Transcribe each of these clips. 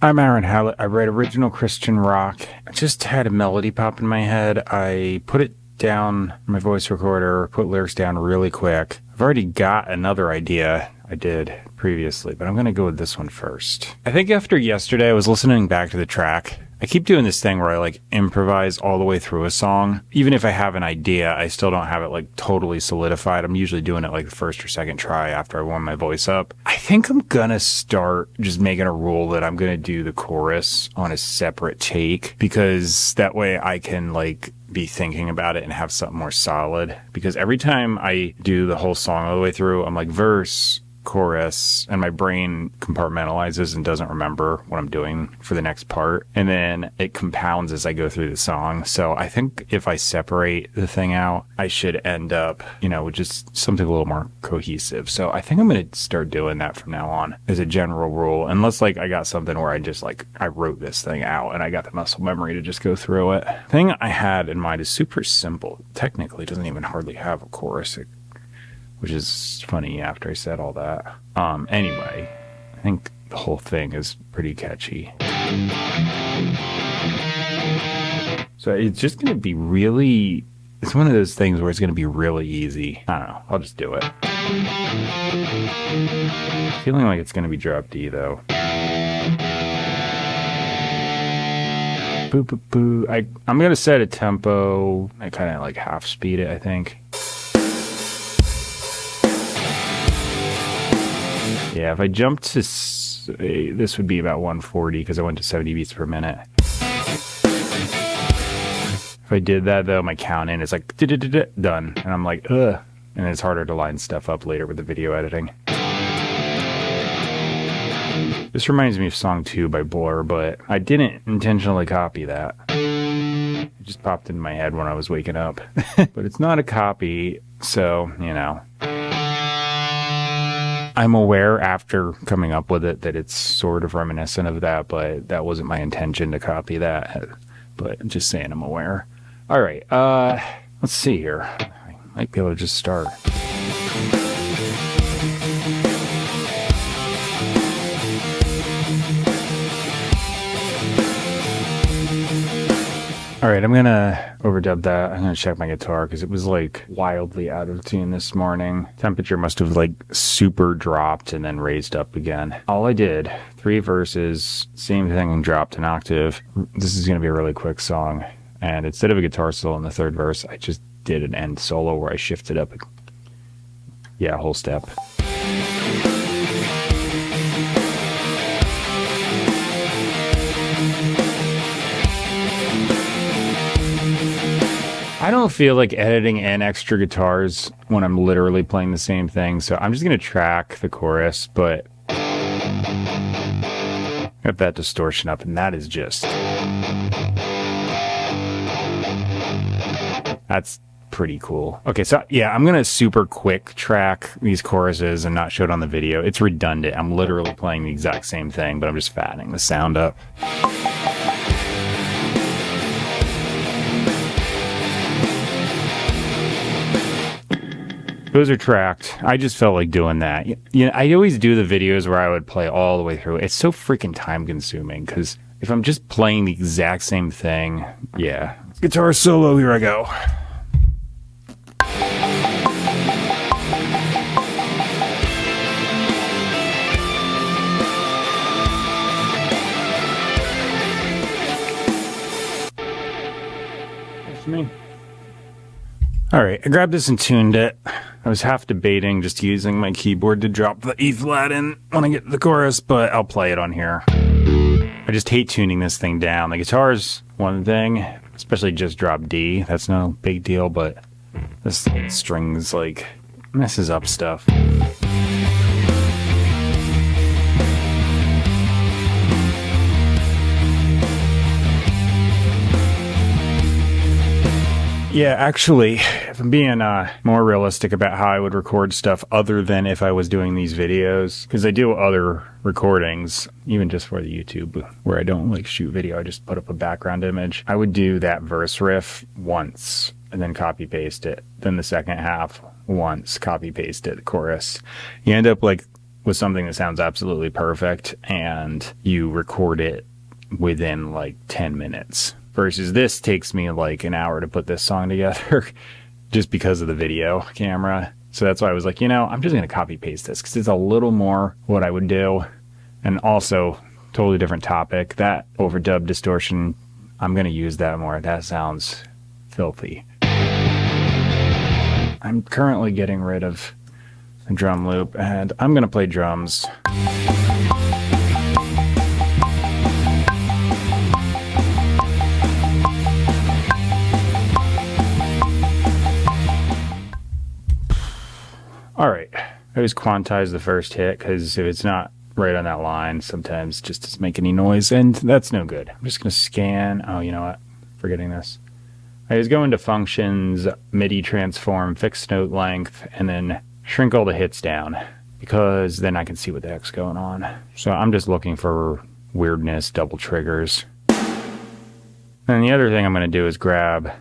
I'm Aaron Hallett. I write original Christian rock. I just had a melody pop in my head. I put it down in my voice recorder, put lyrics down really quick. I've already got another idea I did previously, but I'm going to go with this one first. I think after yesterday, I was listening back to the track. I keep doing this thing where I improvise all the way through a song. Even if I have an idea, I still don't have it totally solidified. I'm usually doing it the first or second try after I warm my voice up. I think I'm gonna start just making a rule that I'm gonna do the chorus on a separate take, because that way I can be thinking about it and have something more solid. Because every time I do the whole song all the way through, I'm verse, chorus, and my brain compartmentalizes and doesn't remember what I'm doing for the next part, and then it compounds as I go through the song. So I think if I separate the thing out, I should end up with just something a little more cohesive. So I think I'm going to start doing that from now on as a general rule, unless I got something where I just I wrote this thing out and I got the muscle memory to just go through it. The thing I had in mind is super simple. Technically, it doesn't even hardly have a chorus, which is funny after I said all that. Anyway, I think the whole thing is pretty catchy. So it's just going to be really, it's one of those things where it's going to be really easy. I don't know. I'll just do it. Feeling like it's going to be drop D though. Boo, boo, boo. I'm going to set a tempo. I kind of half speed it, I think. Yeah, if I jump to, this would be about 140 because I went to 70 beats per minute. If I did that though, my count in is done. And I'm ugh. And it's harder to line stuff up later with the video editing. This reminds me of Song 2 by Blur, but I didn't intentionally copy that. It just popped into my head when I was waking up. But it's not a copy, so, I'm aware after coming up with it that it's sort of reminiscent of that, but that wasn't my intention to copy that. But just saying I'm aware. All right, let's see here. I might be able to just start. All right, I'm going to overdub that. I'm going to check my guitar because it was wildly out of tune this morning. Temperature must have super dropped and then raised up again. All I did, 3 verses, same thing, dropped an octave. This is going to be a really quick song. And instead of a guitar solo in the 3rd verse, I just did an end solo where I shifted up. Yeah, a whole step. I don't feel like editing in extra guitars when I'm literally playing the same thing, so I'm just going to track the chorus, but got that distortion up, and that is just... That's pretty cool. Okay, so yeah, I'm going to super quick track these choruses and not show it on the video. It's redundant. I'm literally playing the exact same thing, but I'm just fattening the sound up. Those are tracked. I just felt like doing that. I always do the videos where I would play all the way through. It's so freaking time consuming because if I'm just playing the exact same thing, yeah. Guitar solo, here I go. That's me. All right, I grabbed this and tuned it. I was half debating just using my keyboard to drop the E flat in when I get to the chorus, but I'll play it on here. I just hate tuning this thing down. The guitar's one thing, especially just drop D. That's no big deal, but this strings messes up stuff. Yeah, actually, if I'm being more realistic about how I would record stuff other than if I was doing these videos, because I do other recordings, even just for the YouTube, where I don't shoot video, I just put up a background image. I would do that verse riff once and then copy paste it. Then the second half once, copy paste it, the chorus. You end up with something that sounds absolutely perfect and you record it within like 10 minutes. Versus this takes me like an hour to put this song together just because of the video camera. So that's why I was like, I'm just going to copy paste this because it's a little more what I would do. And also, totally different topic. That overdub distortion, I'm going to use that more. That sounds filthy. I'm currently getting rid of a drum loop, and I'm going to play drums. All right, I always quantize the first hit because if it's not right on that line, sometimes it just doesn't make any noise, and that's no good. I'm just going to scan. Oh, you know what? Forgetting this. I always go into functions, MIDI transform, fixed note length, and then shrink all the hits down because then I can see what the heck's going on. So I'm just looking for weirdness, double triggers. And the other thing I'm going to do is grab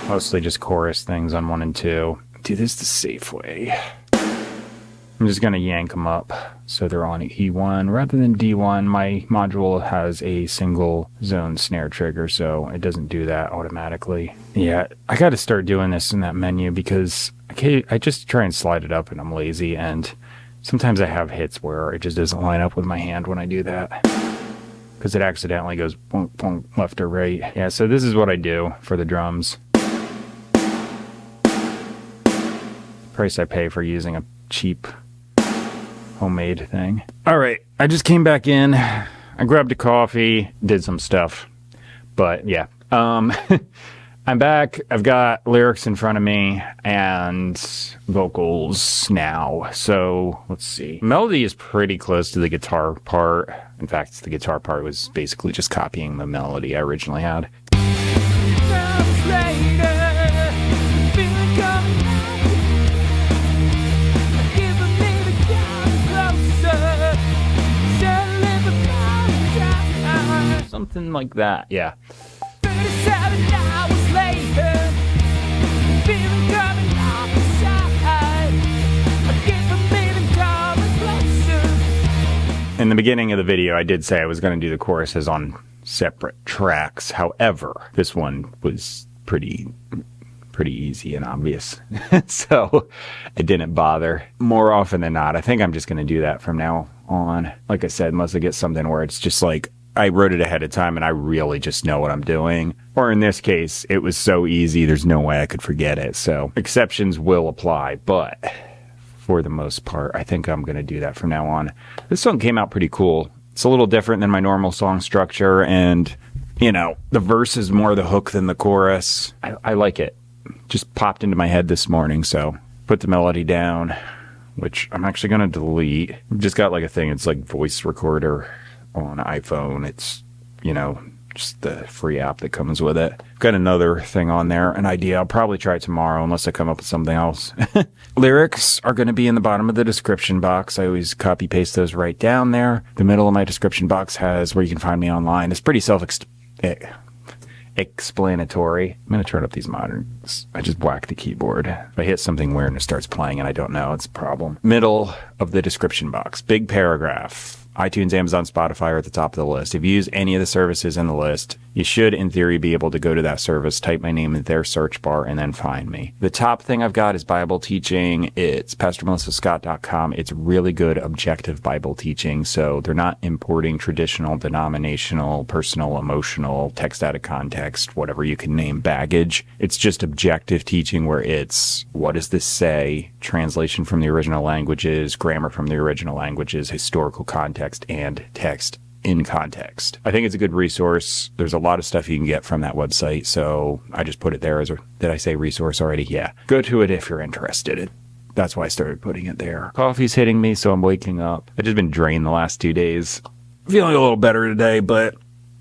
mostly just chorus things on 1 and 2. Do this the safe way. I'm just going to yank them up so they're on E1 rather than D1. My module has a single zone snare trigger, so it doesn't do that automatically. Yeah, I got to start doing this in that menu because I just try and slide it up and I'm lazy, and sometimes I have hits where it just doesn't line up with my hand when I do that because it accidentally goes boom, boom, left or right. Yeah, so this is what I do for the drums. Price I pay for using a cheap homemade thing. All right, I just came back in. I grabbed a coffee, did some stuff. But yeah, I'm back. I've got lyrics in front of me and vocals now. So let's see. Melody is pretty close to the guitar part. In fact, the guitar part was basically just copying the melody I originally had. Something like that, yeah. 37 hours later, feeling coming off the side. I keep a feeling coming closer. In the beginning of the video, I did say I was going to do the choruses on separate tracks. However, this one was pretty easy and obvious. So I didn't bother. More often than not, I think I'm just going to do that from now on. Like I said, unless I get something where it's just like, I wrote it ahead of time and I really just know what I'm doing. Or in this case, it was so easy, there's no way I could forget it. So exceptions will apply, but for the most part, I think I'm going to do that from now on. This song came out pretty cool. It's a little different than my normal song structure, and, the verse is more the hook than the chorus. I like it. Just popped into my head this morning, so put the melody down, which I'm actually going to delete. I've just got like a thing, it's like voice recorder on iPhone. It's, just the free app that comes with it. Got another thing on there, an idea. I'll probably try it tomorrow unless I come up with something else. Lyrics are going to be in the bottom of the description box. I always copy paste those right down there. The middle of my description box has where you can find me online. It's pretty self-explanatory. I'm going to turn up these moderns. I just whacked the keyboard. If I hit something weird and it starts playing and I don't know, it's a problem. Middle of the description box. Big paragraph. iTunes, Amazon, Spotify are at the top of the list. If you use any of the services in the list, you should, in theory, be able to go to that service, type my name in their search bar, and then find me. The top thing I've got is Bible teaching. It's PastorMelissaScott.com. It's really good, objective Bible teaching. So they're not importing traditional, denominational, personal, emotional, text out of context, whatever you can name, baggage. It's just objective teaching where it's, what does this say? Translation from the original languages, grammar from the original languages, historical context, and text in context. I think it's a good resource. There's a lot of stuff you can get from that website, so I just put it there as a, did I say resource already? Yeah. Go to it if you're interested. That's why I started putting it there. Coffee's hitting me, so I'm waking up. I've just been drained the last 2 days. Feeling a little better today, but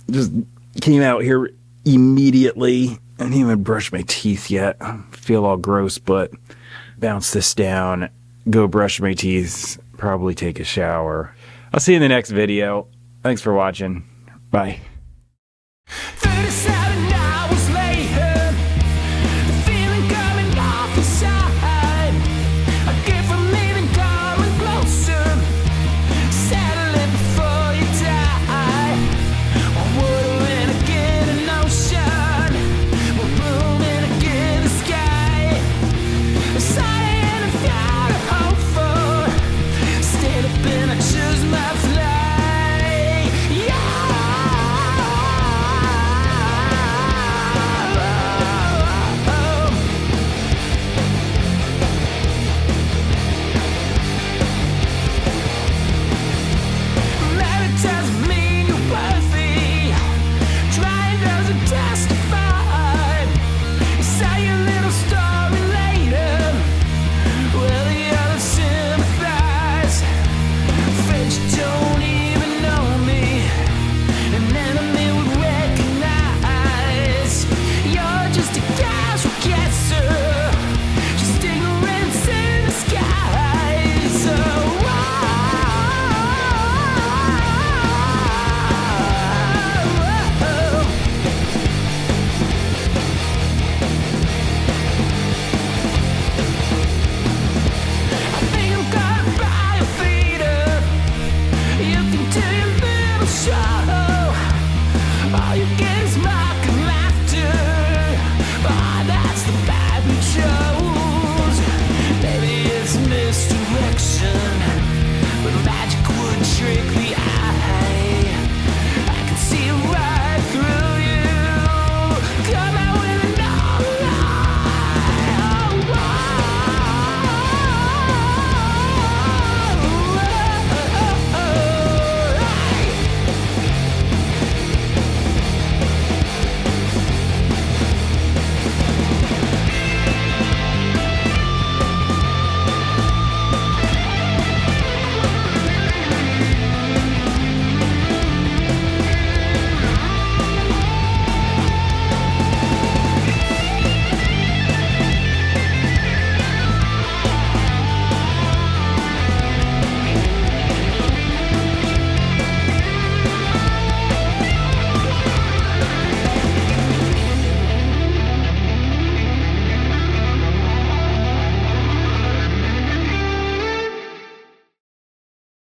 just came out here immediately. I didn't even brush my teeth yet. I feel all gross, but bounce this down, go brush my teeth, probably take a shower. I'll see you in the next video. Thanks for watching. Bye. 37 hours later, the feeling coming off the side. I keep from leaving. All you get is my